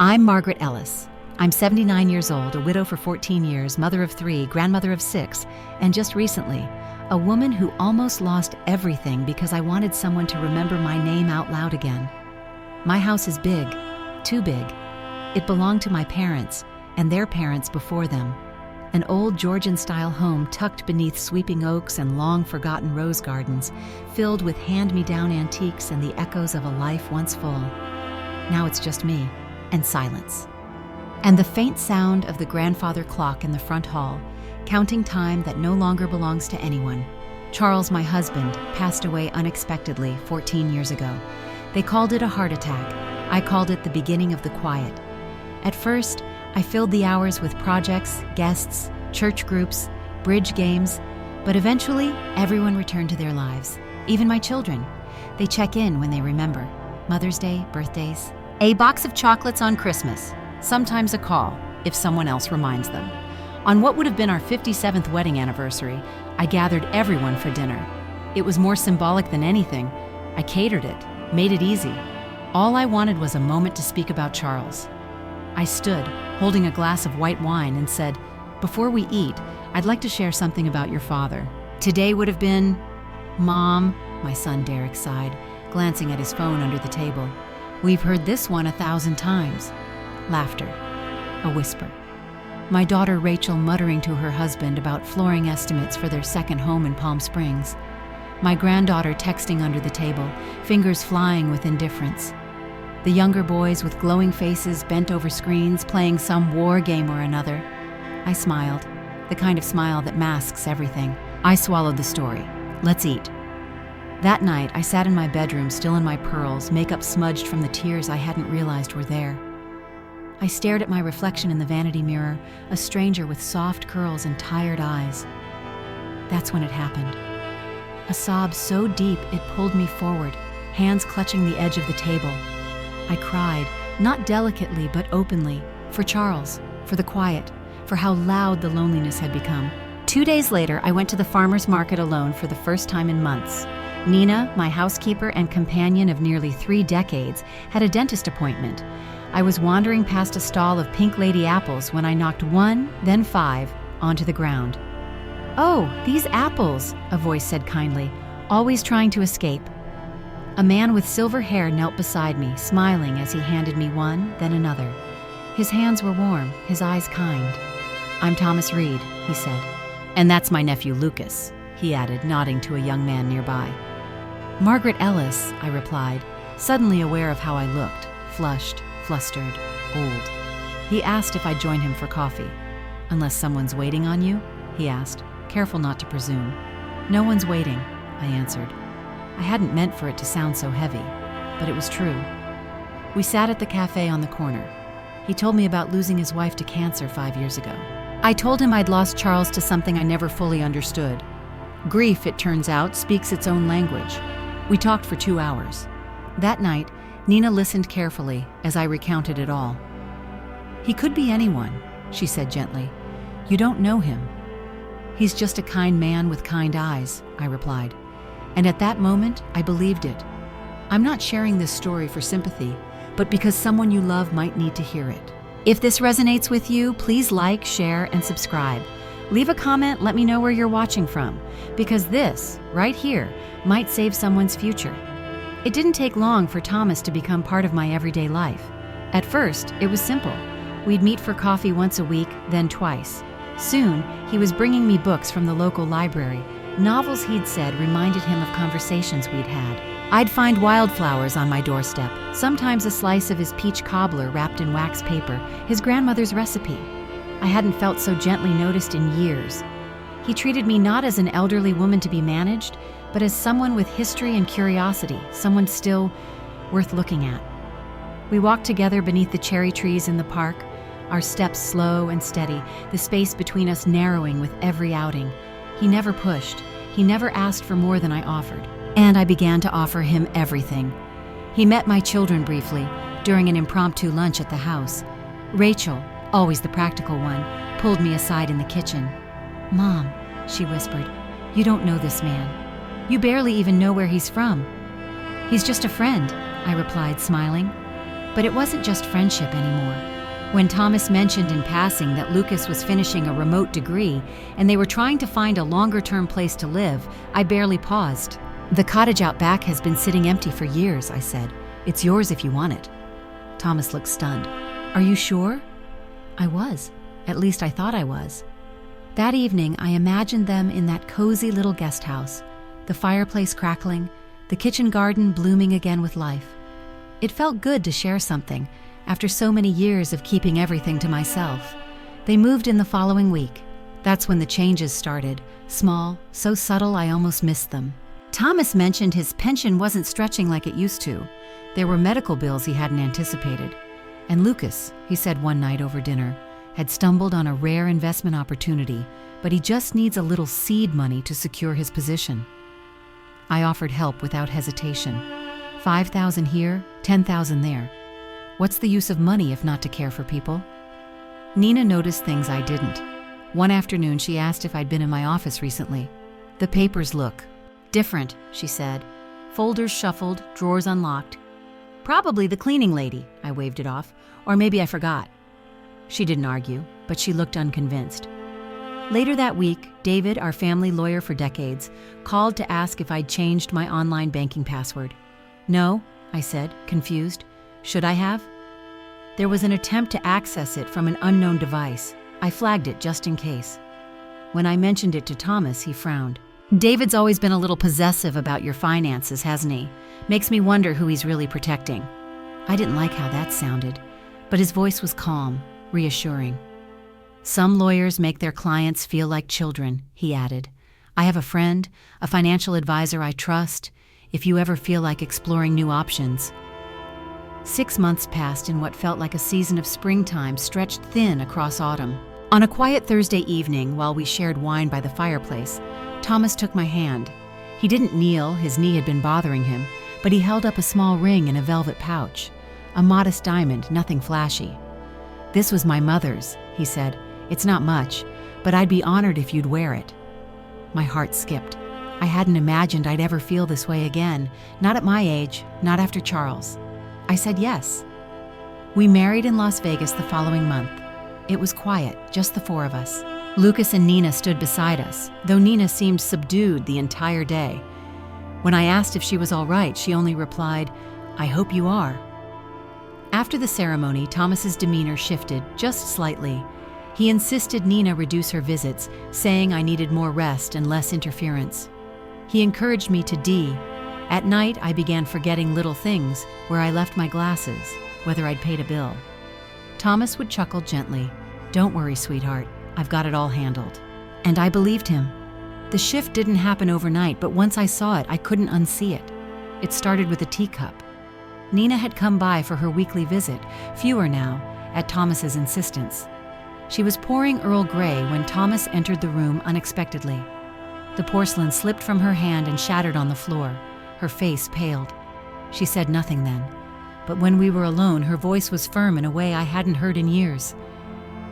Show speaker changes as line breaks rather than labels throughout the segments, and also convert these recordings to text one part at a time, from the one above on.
I'm Margaret Ellis. I'm 79 years old, a widow for 14 years, mother of 3, grandmother of 6, and just recently, a woman who almost lost everything because I wanted someone to remember my name out loud again. My house is big, too big. It belonged to my parents and their parents before them. An old Georgian-style home tucked beneath sweeping oaks and long-forgotten rose gardens, filled with hand-me-down antiques and the echoes of a life once full. Now it's just me, and silence. And the faint sound of the grandfather clock in the front hall, counting time that no longer belongs to anyone. Charles, my husband, passed away unexpectedly 14 years ago. They called it a heart attack. I called it the beginning of the quiet. At first, I filled the hours with projects, guests, church groups, bridge games, but eventually, everyone returned to their lives. Even my children. They check in when they remember. Mother's Day, birthdays. A box of chocolates on Christmas. Sometimes a call, if someone else reminds them. On what would have been our 57th wedding anniversary, I gathered everyone for dinner. It was more symbolic than anything. I catered it, made it easy. All I wanted was a moment to speak about Charles. I stood, holding a glass of white wine, and said, "Before we eat, I'd like to share something about your father." Today would have been... "Mom," my son Derek sighed, glancing at his phone under the table. "We've heard this one 1,000 times." Laughter. A whisper. My daughter Rachel muttering to her husband about flooring estimates for their second home in Palm Springs. My granddaughter texting under the table, fingers flying with indifference. The younger boys with glowing faces bent over screens, playing some war game or another. I smiled, the kind of smile that masks everything. I swallowed the story. Let's eat. That night, I sat in my bedroom, still in my pearls, makeup smudged from the tears I hadn't realized were there. I stared at my reflection in the vanity mirror, a stranger with soft curls and tired eyes. That's when it happened. A sob so deep it pulled me forward, hands clutching the edge of the table. I cried, not delicately but openly, for Charles, for the quiet, for how loud the loneliness had become. 2 days later, I went to the farmer's market alone for the first time in months. Nina, my housekeeper and companion of nearly 3 decades, had a dentist appointment. I was wandering past a stall of pink lady apples when I knocked 1, then 5, onto the ground. "Oh, these apples," a voice said kindly, always trying to escape. A man with silver hair knelt beside me, smiling as he handed me one, then another. His hands were warm, his eyes kind. "I'm Thomas Reed," he said. "And that's my nephew Lucas," he added, nodding to a young man nearby. "Margaret Ellis," I replied, suddenly aware of how I looked, flushed, flustered, old. He asked if I'd join him for coffee. "Unless someone's waiting on you?" he asked, careful not to presume. "No one's waiting," I answered. I hadn't meant for it to sound so heavy, but it was true. We sat at the cafe on the corner. He told me about losing his wife to cancer 5 years ago. I told him I'd lost Charles to something I never fully understood. Grief, it turns out, speaks its own language. We talked for 2 hours. That night, Nina listened carefully as I recounted it all. "He could be anyone," she said gently. "You don't know him." "He's just a kind man with kind eyes," I replied. And at that moment, I believed it. I'm not sharing this story for sympathy, but because someone you love might need to hear it. If this resonates with you, please like, share, and subscribe. Leave a comment, let me know where you're watching from, because this, right here, might save someone's future. It didn't take long for Thomas to become part of my everyday life. At first, it was simple. We'd meet for coffee once a week, then twice. Soon, he was bringing me books from the local library. Novels he'd said reminded him of conversations we'd had. I'd find wildflowers on my doorstep, sometimes a slice of his peach cobbler wrapped in wax paper, his grandmother's recipe. I hadn't felt so gently noticed in years. He treated me not as an elderly woman to be managed, but as someone with history and curiosity, someone still worth looking at. We walked together beneath the cherry trees in the park, our steps slow and steady, the space between us narrowing with every outing. He never pushed. He never asked for more than I offered. And I began to offer him everything. He met my children briefly, during an impromptu lunch at the house. Rachel, always the practical one, pulled me aside in the kitchen. "Mom," she whispered, "you don't know this man. You barely even know where he's from." "He's just a friend," I replied, smiling. But it wasn't just friendship anymore. When Thomas mentioned in passing that Lucas was finishing a remote degree and they were trying to find a longer-term place to live, I barely paused. "The cottage out back has been sitting empty for years," I said. "It's yours if you want it." Thomas looked stunned. "Are you sure?" I was. At least I thought I was. That evening, I imagined them in that cozy little guest house, the fireplace crackling, the kitchen garden blooming again with life. It felt good to share something after so many years of keeping everything to myself. They moved in the following week. That's when the changes started, small, so subtle I almost missed them. Thomas mentioned his pension wasn't stretching like it used to. There were medical bills he hadn't anticipated. And Lucas, he said one night over dinner, had stumbled on a rare investment opportunity, but he just needs a little seed money to secure his position. I offered help without hesitation. 5,000 here, 10,000 there. What's the use of money if not to care for people? Nina noticed things I didn't. One afternoon, she asked if I'd been in my office recently. "The papers look different," she said. "Folders shuffled, drawers unlocked." "Probably the cleaning lady," I waved it off. "Or maybe I forgot." She didn't argue, but she looked unconvinced. Later that week, David, our family lawyer for decades, called to ask if I'd changed my online banking password. "No," I said, confused. "Should I have?" There was an attempt to access it from an unknown device. I flagged it just in case. When I mentioned it to Thomas, he frowned. "David's always been a little possessive about your finances, hasn't he? Makes me wonder who he's really protecting." I didn't like how that sounded, but his voice was calm, reassuring. "Some lawyers make their clients feel like children," he added. "I have a friend, a financial advisor I trust, if you ever feel like exploring new options." 6 months passed in what felt like a season of springtime stretched thin across autumn. On a quiet Thursday evening, while we shared wine by the fireplace, Thomas took my hand. He didn't kneel, his knee had been bothering him, but he held up a small ring in a velvet pouch. A modest diamond, nothing flashy. "This was my mother's," he said. "It's not much, but I'd be honored if you'd wear it." My heart skipped. I hadn't imagined I'd ever feel this way again, not at my age, not after Charles. I said yes. We married in Las Vegas the following month. It was quiet, just the four of us. Lucas and Nina stood beside us, though Nina seemed subdued the entire day. When I asked if she was all right, she only replied, "I hope you are." After the ceremony, Thomas's demeanor shifted just slightly. He insisted Nina reduce her visits, saying I needed more rest and less interference. He encouraged me to D. At night, I began forgetting little things, where I left my glasses, whether I'd paid a bill. Thomas would chuckle gently. "Don't worry, sweetheart. I've got it all handled." And I believed him. The shift didn't happen overnight, but once I saw it, I couldn't unsee it. It started with a teacup. Nina had come by for her weekly visit, fewer now, at Thomas's insistence. She was pouring Earl Grey when Thomas entered the room unexpectedly. The porcelain slipped from her hand and shattered on the floor. Her face paled. She said nothing then, but when we were alone, her voice was firm in a way I hadn't heard in years.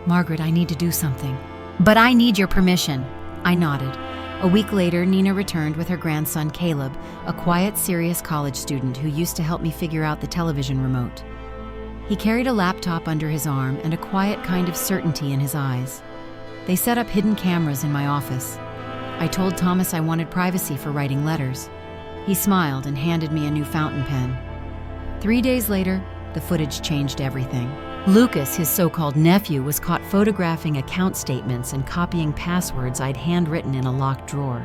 "Margaret, I need to do something." "But I need your permission." I nodded. A week later, Nina returned with her grandson, Caleb, a quiet, serious college student who used to help me figure out the television remote. He carried a laptop under his arm and a quiet kind of certainty in his eyes. They set up hidden cameras in my office. I told Thomas I wanted privacy for writing letters. He smiled and handed me a new fountain pen. 3 days later, the footage changed everything. Lucas, his so-called nephew, was caught photographing account statements and copying passwords I'd handwritten in a locked drawer.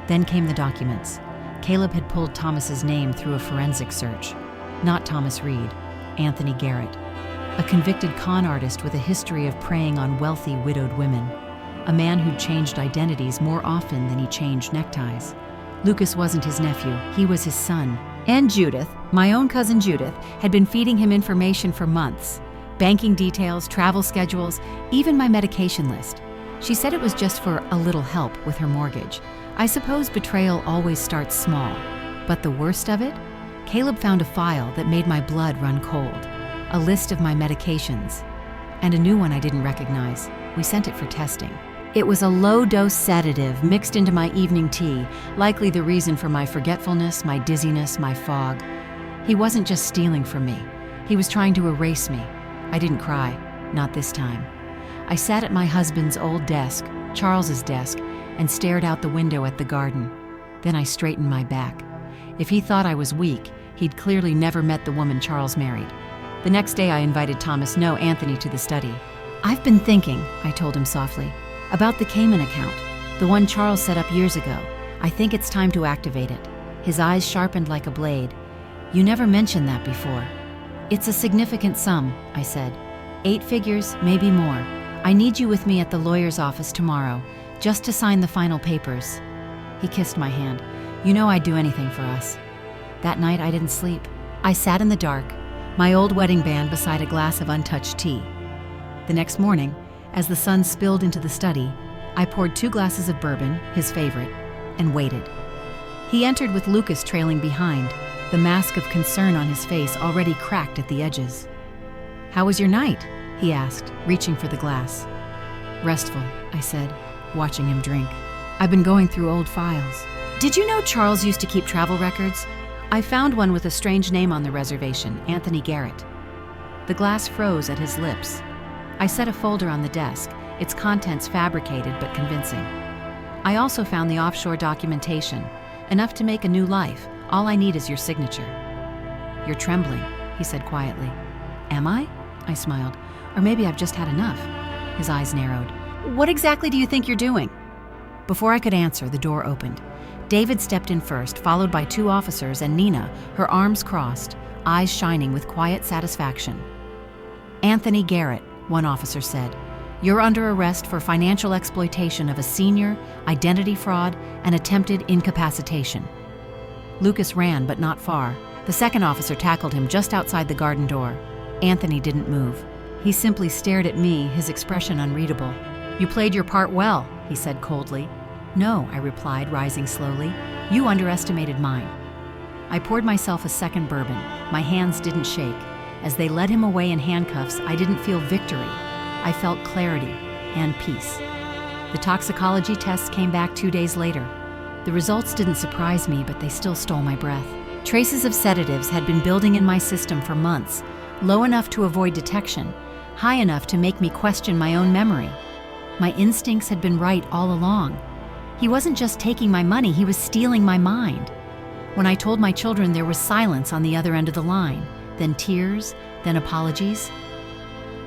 Then came the documents. Caleb had pulled Thomas's name through a forensic search. Not Thomas Reed, Anthony Garrett, a convicted con artist with a history of preying on wealthy, widowed women, a man who'd changed identities more often than he changed neckties. Lucas wasn't his nephew, he was his son. And Judith, my own cousin Judith, had been feeding him information for months. Banking details, travel schedules, even my medication list. She said it was just for a little help with her mortgage. I suppose betrayal always starts small. But the worst of it? Caleb found a file that made my blood run cold. A list of my medications. And a new one I didn't recognize. We sent it for testing. It was a low-dose sedative mixed into my evening tea, likely the reason for my forgetfulness, my dizziness, my fog. He wasn't just stealing from me. He was trying to erase me. I didn't cry, not this time. I sat at my husband's old desk, Charles's desk, and stared out the window at the garden. Then I straightened my back. If he thought I was weak, he'd clearly never met the woman Charles married. The next day I invited Anthony to the study. "I've been thinking," I told him softly, "about the Cayman account, the one Charles set up years ago. I think it's time to activate it." His eyes sharpened like a blade. "You never mentioned that before." "It's a significant sum," I said. 8 figures, maybe more. I need you with me at the lawyer's office tomorrow, just to sign the final papers." He kissed my hand. "You know I'd do anything for us." That night I didn't sleep. I sat in the dark, my old wedding band beside a glass of untouched tea. The next morning, as the sun spilled into the study, I poured 2 glasses of bourbon, his favorite, and waited. He entered with Lucas trailing behind, the mask of concern on his face already cracked at the edges. "How was your night?" he asked, reaching for the glass. "Restful," I said, watching him drink. "I've been going through old files." "Did you know Charles used to keep travel records? I found one with a strange name on the reservation, Anthony Garrett." The glass froze at his lips. I set a folder on the desk, its contents fabricated but convincing. "I also found the offshore documentation, enough to make a new life. All I need is your signature." "You're trembling," he said quietly. "Am I?" I smiled. "Or maybe I've just had enough." His eyes narrowed. "What exactly do you think you're doing?" Before I could answer, the door opened. David stepped in first, followed by 2 officers, and Nina, her arms crossed, eyes shining with quiet satisfaction. "Anthony Garrett," one officer said, "you're under arrest for financial exploitation of a senior, identity fraud, and attempted incapacitation." Lucas ran, but not far. The second officer tackled him just outside the garden door. Anthony didn't move. He simply stared at me, his expression unreadable. "You played your part well," he said coldly. "No," I replied, rising slowly. "You underestimated mine." I poured myself a second bourbon. My hands didn't shake. As they led him away in handcuffs, I didn't feel victory. I felt clarity and peace. The toxicology tests came back 2 days later. The results didn't surprise me, but they still stole my breath. Traces of sedatives had been building in my system for months, low enough to avoid detection, high enough to make me question my own memory. My instincts had been right all along. He wasn't just taking my money, he was stealing my mind. When I told my children, there was silence on the other end of the line, then tears, then apologies.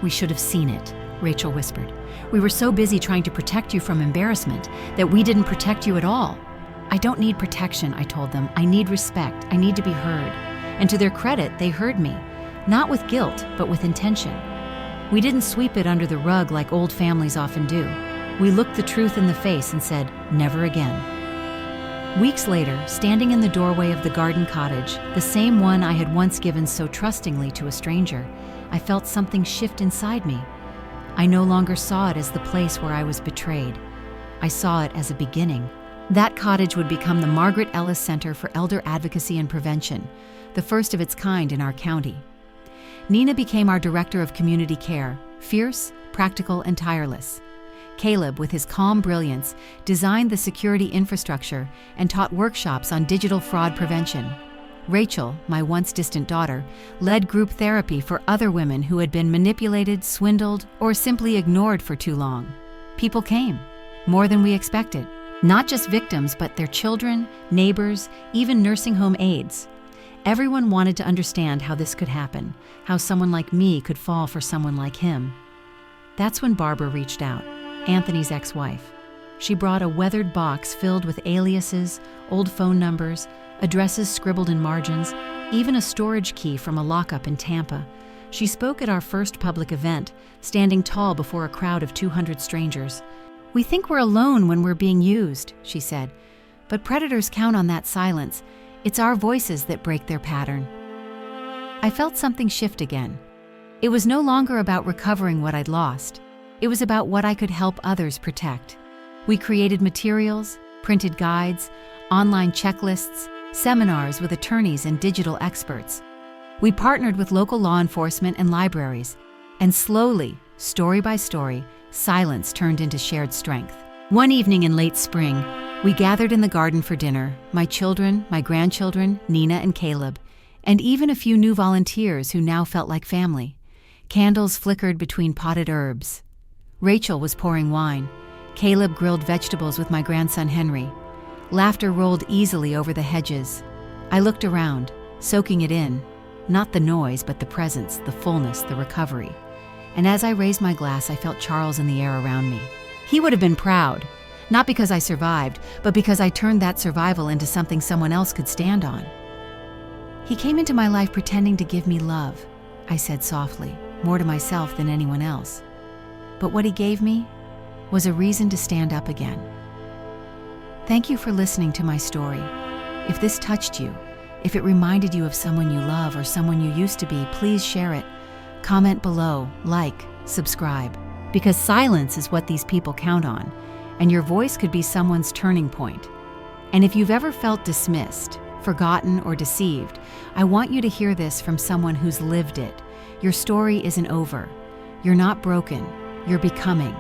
"We should have seen it," Rachel whispered. "We were so busy trying to protect you from embarrassment that we didn't protect you at all." "I don't need protection," I told them. "I need respect. I need to be heard." And to their credit, they heard me, not with guilt, but with intention. We didn't sweep it under the rug like old families often do. We looked the truth in the face and said, "Never again." Weeks later, standing in the doorway of the garden cottage, the same one I had once given so trustingly to a stranger, I felt something shift inside me. I no longer saw it as the place where I was betrayed. I saw it as a beginning. That cottage would become the Margaret Ellis Center for Elder Advocacy and Prevention, the first of its kind in our county. Nina became our director of community care, fierce, practical, and tireless. Caleb, with his calm brilliance, designed the security infrastructure and taught workshops on digital fraud prevention. Rachel, my once distant daughter, led group therapy for other women who had been manipulated, swindled, or simply ignored for too long. People came, more than we expected. Not just victims, but their children, neighbors, even nursing home aides. Everyone wanted to understand how this could happen, how someone like me could fall for someone like him. That's when Barbara reached out, Anthony's ex-wife. She brought a weathered box filled with aliases, old phone numbers, addresses scribbled in margins, even a storage key from a lockup in Tampa. She spoke at our first public event, standing tall before a crowd of 200 strangers. "We think we're alone when we're being used," she said. "But predators count on that silence. It's our voices that break their pattern." I felt something shift again. It was no longer about recovering what I'd lost. It was about what I could help others protect. We created materials, printed guides, online checklists, seminars with attorneys and digital experts. We partnered with local law enforcement and libraries, and slowly, story by story, silence turned into shared strength. One evening in late spring, we gathered in the garden for dinner, my children, my grandchildren, Nina and Caleb. And even a few new volunteers who now felt like family. Candles flickered between potted herbs. Rachel was pouring wine. Caleb grilled vegetables with my grandson Henry. Laughter rolled easily over the hedges. I looked around, soaking it in. Not the noise, but the presence, the fullness, the recovery. And as I raised my glass, I felt Charles in the air around me. He would have been proud, not because I survived, but because I turned that survival into something someone else could stand on. He came into my life pretending to give me love, I said softly, more to myself than anyone else. But what he gave me was a reason to stand up again. Thank you for listening to my story. If this touched you, if it reminded you of someone you love or someone you used to be, please share it. Comment below, like, subscribe. Because silence is what these people count on, and your voice could be someone's turning point. And if you've ever felt dismissed, forgotten, or deceived, I want you to hear this from someone who's lived it. Your story isn't over. You're not broken. You're becoming.